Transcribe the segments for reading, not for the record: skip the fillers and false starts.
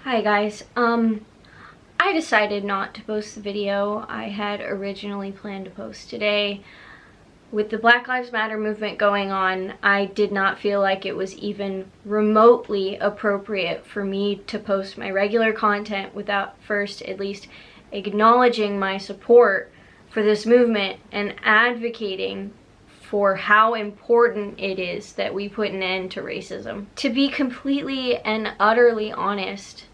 Hi guys, I decided not to post the video I had originally planned to post today. With the Black Lives Matter movement going on, I did not feel like it was even remotely appropriate for me to post my regular content without first at least acknowledging my support for this movement and advocating for how important it is that we put an end to racism. To be completely and utterly honest,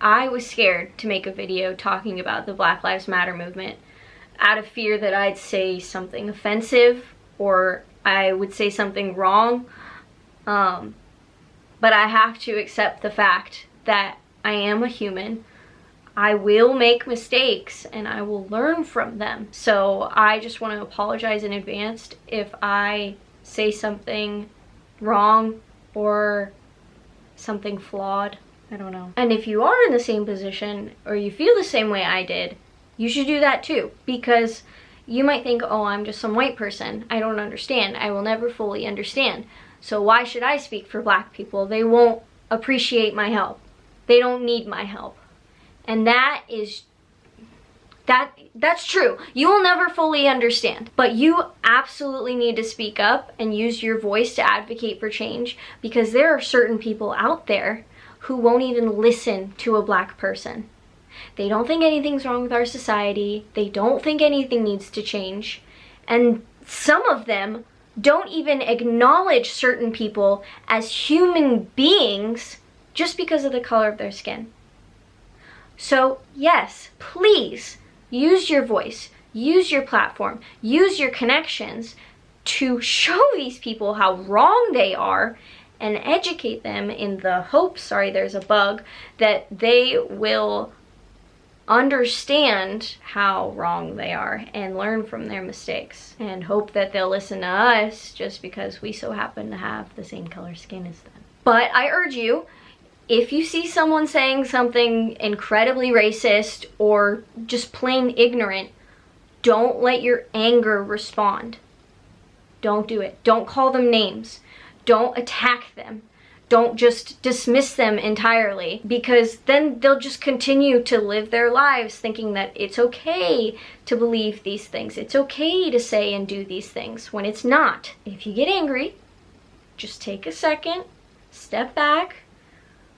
I was scared to make a video talking about the Black Lives Matter movement out of fear that I'd say something offensive or I would say something wrong. But I have to accept the fact that I am a human. I will make mistakes and I will learn from them. So I just want to apologize in advance if I say something wrong or something flawed. I don't know. And if you are in the same position or you feel the same way I did, you should do that too, because you might think, oh, I'm just some white person. I don't understand. I will never fully understand. So why should I speak for Black people? They won't appreciate my help. They don't need my help. And that's true. You will never fully understand, but you absolutely need to speak up and use your voice to advocate for change, because there are certain people out there who won't even listen to a Black person. They don't think anything's wrong with our society. They don't think anything needs to change. And some of them don't even acknowledge certain people as human beings just because of the color of their skin. So yes, please use your voice, use your platform, use your connections to show these people how wrong they are and educate them in the hope, sorry, there's a bug, that they will understand how wrong they are and learn from their mistakes, and hope that they'll listen to us just because we so happen to have the same color skin as them. But I urge you, if you see someone saying something incredibly racist or just plain ignorant, don't let your anger respond. Don't do it. Don't call them names. Don't attack them. Don't just dismiss them entirely, because then they'll just continue to live their lives thinking that it's okay to believe these things. It's okay to say and do these things when it's not. If you get angry, just take a second, step back,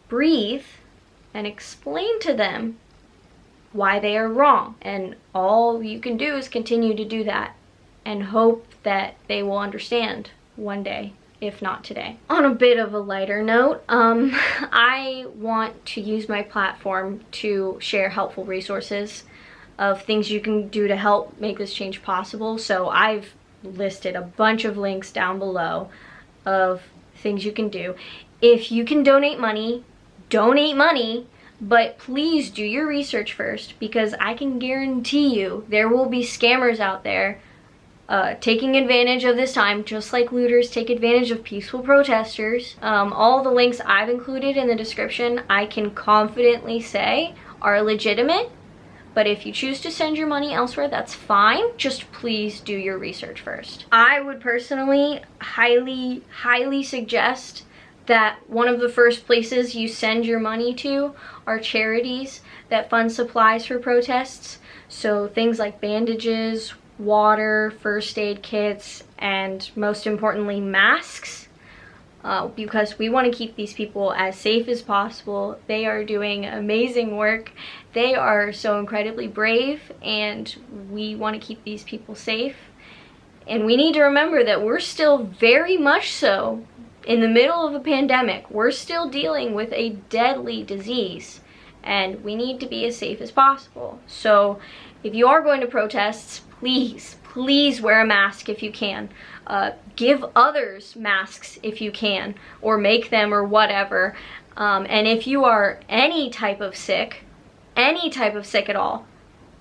breathe, and explain to them why they are wrong. And all you can do is continue to do that and hope that they will understand one day, if not today. On a bit of a lighter note, I want to use my platform to share helpful resources of things you can do to help make this change possible. So I've listed a bunch of links down below of things you can do. If you can donate money, but please do your research first, because I can guarantee you there will be scammers out there taking advantage of this time, just like looters take advantage of peaceful protesters. All the links I've included in the description, I can confidently say are legitimate, but if you choose to send your money elsewhere, that's fine. Just please do your research first. I would personally highly suggest that one of the first places you send your money to are charities that fund supplies for protests. So things like bandages, water, first aid kits, and most importantly, masks. Because we want to keep these people as safe as possible. They are doing amazing work. They are so incredibly brave, and we want to keep these people safe. And we need to remember that we're still very much so in the middle of a pandemic. We're still dealing with a deadly disease, and we need to be as safe as possible. So if you are going to protests, please wear a mask if you can. Give others masks if you can, or make them, or whatever. And if you are any type of sick at all,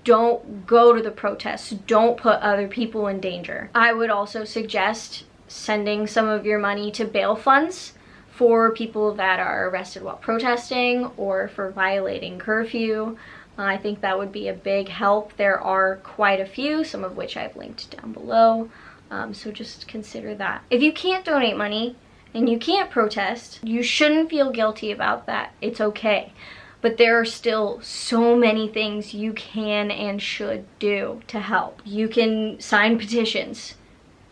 don't go to the protests. Don't put other people in danger. I would also suggest sending some of your money to bail funds for people that are arrested while protesting or for violating curfew. I think that would be a big help. There are quite a few, some of which I've linked down below. So just consider that. If you can't donate money and you can't protest, you shouldn't feel guilty about that. It's okay. But there are still so many things you can and should do to help. You can sign petitions,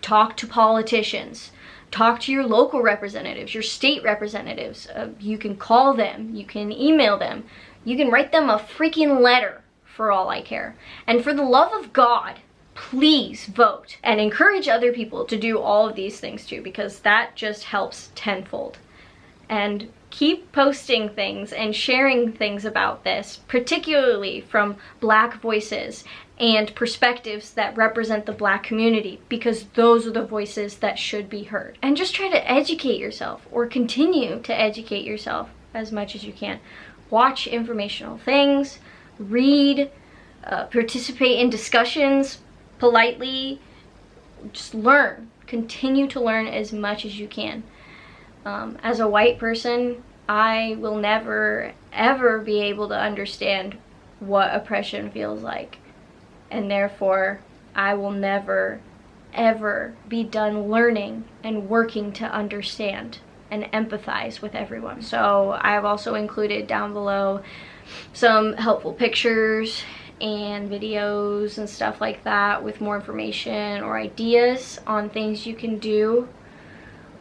talk to politicians, talk to your local representatives, your state representatives. You can call them, you can email them, you can write them a freaking letter, for all I care. And for the love of God, please vote and encourage other people to do all of these things too, because that just helps tenfold. And keep posting things and sharing things about this, particularly from Black voices and perspectives that represent the Black community, because those are the voices that should be heard. And just try to educate yourself, or continue to educate yourself as much as you can. Watch informational things, read, participate in discussions politely, just learn. Continue to learn as much as you can. As a white person, I will never, ever be able to understand what oppression feels like. And therefore, I will never, ever be done learning and working to understand and empathize with everyone. So I have also included down below some helpful pictures and videos and stuff like that with more information or ideas on things you can do.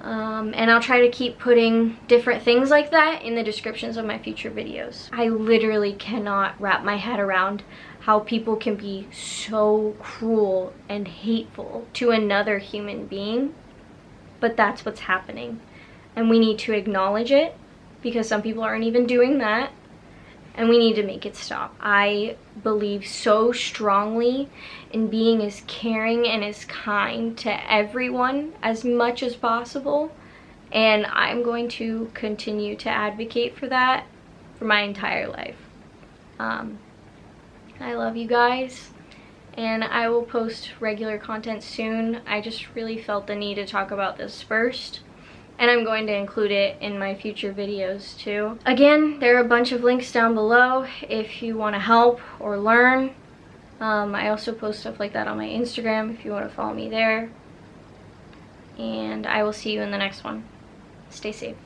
And I'll try to keep putting different things like that in the descriptions of my future videos. I literally cannot wrap my head around how people can be so cruel and hateful to another human being, but that's what's happening. And we need to acknowledge it, because some people aren't even doing that, and we need to make it stop. I believe so strongly in being as caring and as kind to everyone as much as possible, and I'm going to continue to advocate for that for my entire life. I love you guys, and I will post regular content soon. I just really felt the need to talk about this first, and I'm going to include it in my future videos too. Again, there are a bunch of links down below if you want to help or learn. I also post stuff like that on my Instagram if you want to follow me there. And I will see you in the next one. Stay safe.